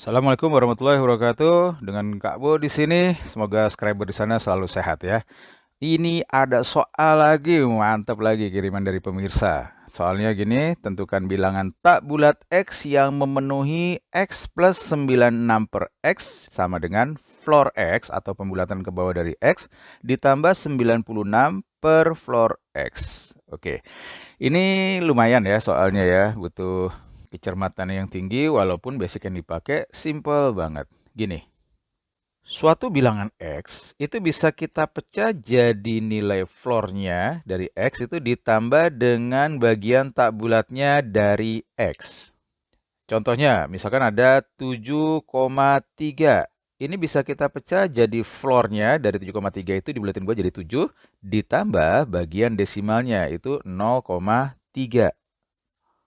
Assalamualaikum warahmatullahi wabarakatuh. Dengan Kak Bo di sini, semoga subscriber di sana selalu sehat ya. Ini ada soal lagi, mantap lagi kiriman dari pemirsa. Soalnya gini, tentukan bilangan tak bulat X yang memenuhi X plus 96 per X sama dengan floor X atau pembulatan ke bawah dari X ditambah 96 per floor X. Oke, ini lumayan ya soalnya ya, butuh kecermatan yang tinggi walaupun basic yang dipakai simple banget. Gini, suatu bilangan X itu bisa kita pecah jadi nilai floor-nya dari X itu ditambah dengan bagian tak bulatnya dari X. Contohnya, misalkan ada 7,3. Ini bisa kita pecah jadi floor-nya dari 7,3 itu dibulatin buat jadi 7, ditambah bagian desimalnya itu 0,3.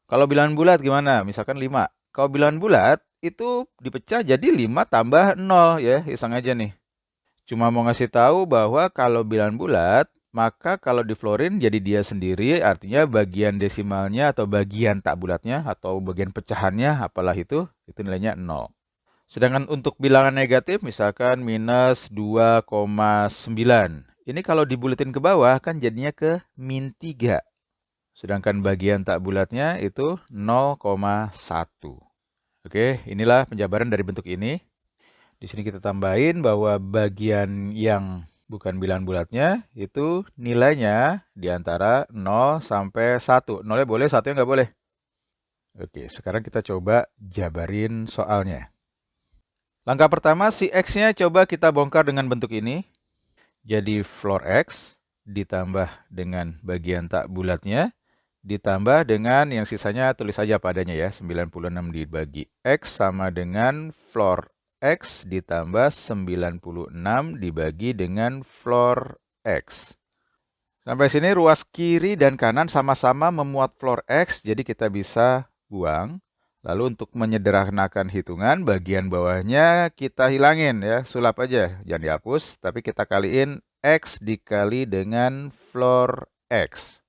Kalau bilangan bulat gimana? Misalkan 5. Kalau bilangan bulat itu dipecah jadi 5 tambah 0 ya, iseng aja nih. Cuma mau ngasih tahu bahwa kalau bilangan bulat, maka kalau diflorin jadi dia sendiri, artinya bagian desimalnya atau bagian tak bulatnya atau bagian pecahannya, apalah itu nilainya 0. Sedangkan untuk bilangan negatif, misalkan minus 2,9. Ini kalau dibulatin ke bawah kan jadinya ke min 3. Sedangkan bagian tak bulatnya itu 0,1. Oke, inilah penjabaran dari bentuk ini. Di sini kita tambahin bahwa bagian yang bukan bilangan bulatnya itu nilainya di antara 0 sampai 1. 0-nya boleh, 1-nya nggak boleh. Oke, sekarang kita coba jabarin soalnya. Langkah pertama, si X-nya coba kita bongkar dengan bentuk ini. Jadi floor X ditambah dengan bagian tak bulatnya ditambah dengan yang sisanya tulis saja padanya ya. 96 dibagi X sama dengan floor X ditambah 96 dibagi dengan floor X. Sampai sini ruas kiri dan kanan sama-sama memuat floor X, jadi kita bisa buang. Lalu untuk menyederhanakan hitungan, bagian bawahnya kita hilangin ya, sulap aja, jangan dihapus, tapi kita kaliin X dikali dengan floor X.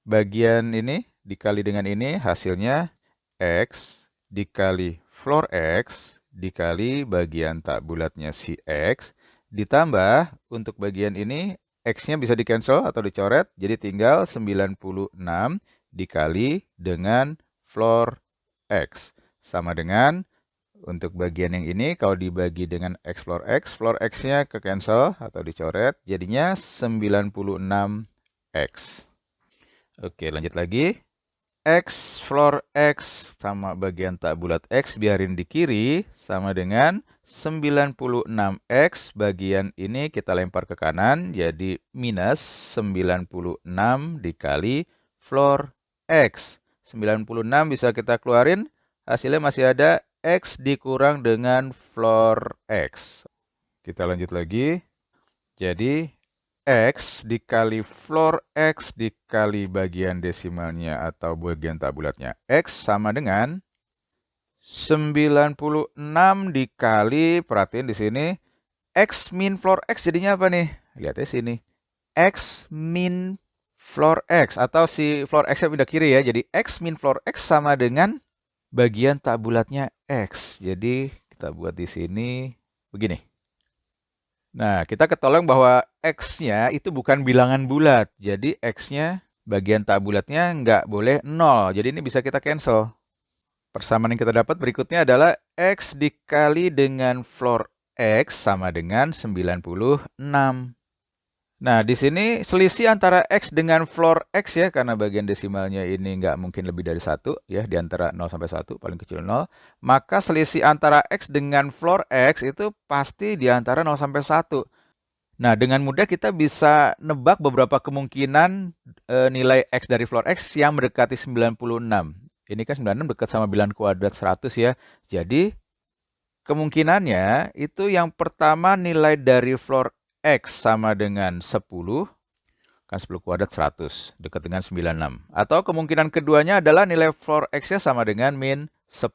Bagian ini dikali dengan ini hasilnya X dikali floor X dikali bagian tak bulatnya si X ditambah untuk bagian ini X-nya bisa di-cancel atau dicoret jadi tinggal 96 dikali dengan floor X sama dengan untuk bagian yang ini kalau dibagi dengan X, floor X-nya ke-cancel atau dicoret jadinya 96X. Oke, lanjut lagi. X floor X sama bagian tak bulat X biarin di kiri sama dengan 96X bagian ini kita lempar ke kanan jadi minus 96 dikali floor X. 96 bisa kita keluarin hasilnya masih ada X dikurang dengan floor X. Kita lanjut lagi. Jadi X dikali floor X dikali bagian desimalnya atau bagian tak bulatnya X sama dengan 96 dikali, perhatiin di sini, X min floor X jadinya apa nih? Lihatnya sini. X min floor X atau si floor X-nya pindah kiri ya. Jadi X min floor X sama dengan bagian tak bulatnya X. Jadi kita buat di sini begini. Nah, kita ketolong bahwa X-nya itu bukan bilangan bulat. Jadi X-nya bagian tak bulatnya nggak boleh 0. Jadi ini bisa kita cancel. Persamaan yang kita dapat berikutnya adalah X dikali dengan floor X sama dengan 96. Nah, di sini selisih antara X dengan floor X ya, karena bagian desimalnya ini nggak mungkin lebih dari 1 ya, di antara 0 sampai 1, paling kecil 0. Maka selisih antara X dengan floor X itu pasti di antara 0 sampai 1. Nah, dengan mudah kita bisa nebak beberapa kemungkinan nilai X dari floor X yang mendekati 96. Ini kan 96 dekat sama bilangan kuadrat 100 ya. Jadi, kemungkinannya itu yang pertama nilai dari floor X sama dengan 10, kan 10 kuadrat 100, dekat dengan 96. Atau kemungkinan keduanya adalah nilai floor X-nya sama dengan min 10.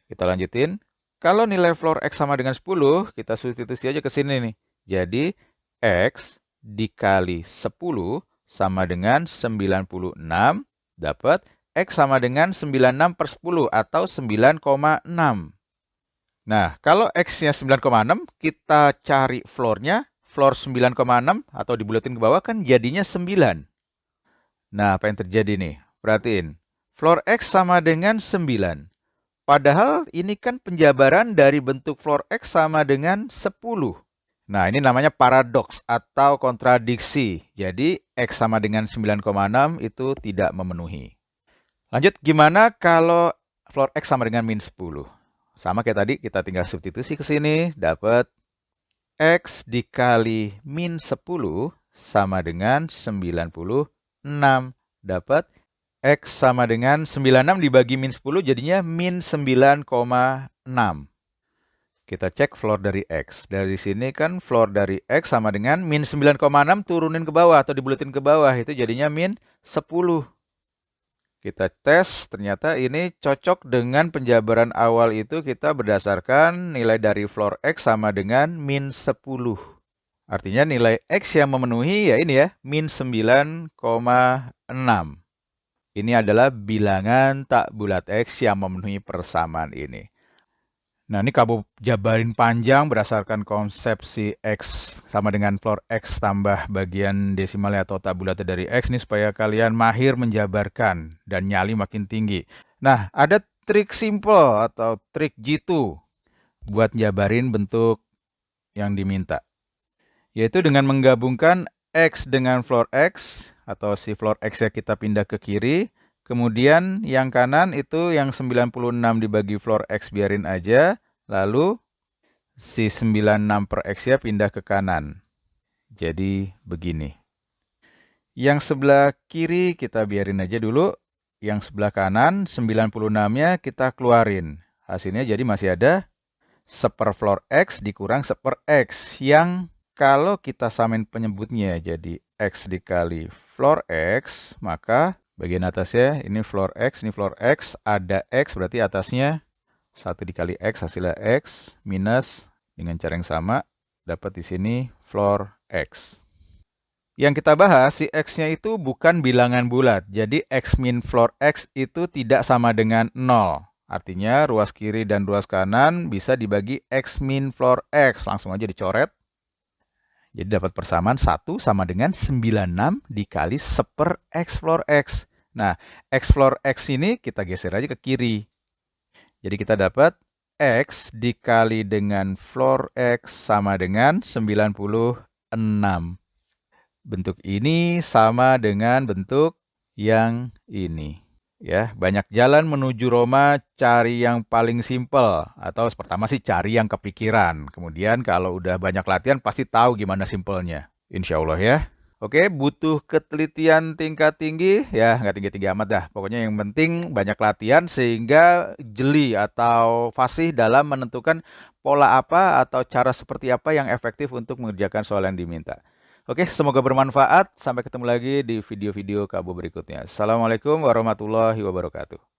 Kita lanjutin. Kalau nilai floor X sama dengan 10, kita substitusi aja ke sini nih. Jadi, X dikali 10 sama dengan 96, dapat X sama dengan 96 per 10 atau 9,6. Nah, kalau X-nya 9,6, kita cari floor-nya. Floor 9,6 atau dibulatin ke bawah kan jadinya 9. Nah, apa yang terjadi nih? Perhatiin. Floor X sama dengan 9. Padahal ini kan penjabaran dari bentuk floor X sama dengan 10. Nah, ini namanya paradoks atau kontradiksi. Jadi, X sama dengan 9,6 itu tidak memenuhi. Lanjut, gimana kalau floor X sama dengan min 10? Sama kayak tadi, kita tinggal substitusi ke sini, dapat X dikali min 10 sama dengan 96. Dapat X sama dengan 96 dibagi min 10 jadinya min 9,6. Kita cek floor dari X. Dari sini kan floor dari X sama dengan min 9,6 turunin ke bawah atau dibulatin ke bawah. Itu jadinya min 10. Kita tes, ternyata ini cocok dengan penjabaran awal itu kita berdasarkan nilai dari floor X sama dengan min 10. Artinya nilai X yang memenuhi ya ini ya, min 9,6. Ini adalah bilangan tak bulat X yang memenuhi persamaan ini. Nah, ini Kabo jabarin panjang berdasarkan konsepsi X sama dengan floor X tambah bagian desimalnya atau tak bulatnya dari X nih supaya kalian mahir menjabarkan dan nyali makin tinggi. Nah, ada trik simple atau trik jitu buat jabarin bentuk yang diminta. Yaitu dengan menggabungkan X dengan floor X atau si floor X-nya kita pindah ke kiri. Kemudian yang kanan itu yang 96 dibagi floor X biarin aja. Lalu si 96 per X-nya pindah ke kanan. Jadi begini. Yang sebelah kiri kita biarin aja dulu. Yang sebelah kanan 96-nya kita keluarin. Hasilnya jadi masih ada seper floor X dikurang seper X. Yang kalau kita samain penyebutnya jadi X dikali floor X, maka bagian atasnya ini floor X, ada X berarti atasnya 1 dikali X hasilnya X minus dengan cara yang sama dapat di sini floor X. Yang kita bahas si X-nya itu bukan bilangan bulat. Jadi X min floor X itu tidak sama dengan 0. Artinya ruas kiri dan ruas kanan bisa dibagi X min floor X. Langsung aja dicoret. Jadi dapat persamaan 1 sama dengan 96 dikali seper X floor X. Nah, X floor X ini kita geser aja ke kiri. Jadi kita dapat X dikali dengan floor X sama dengan 96. Bentuk ini sama dengan bentuk yang ini. Ya, banyak jalan menuju Roma, cari yang paling simpel. Atau pertama sih cari yang kepikiran. Kemudian kalau udah banyak latihan pasti tahu gimana simpelnya. Insya Allah ya. Oke, butuh ketelitian tingkat tinggi. Ya, nggak tinggi-tinggi amat dah. Pokoknya yang penting banyak latihan sehingga jeli atau fasih dalam menentukan pola apa atau cara seperti apa yang efektif untuk mengerjakan soal yang diminta. Oke, semoga bermanfaat. Sampai ketemu lagi di video-video Kabo berikutnya. Assalamualaikum warahmatullahi wabarakatuh.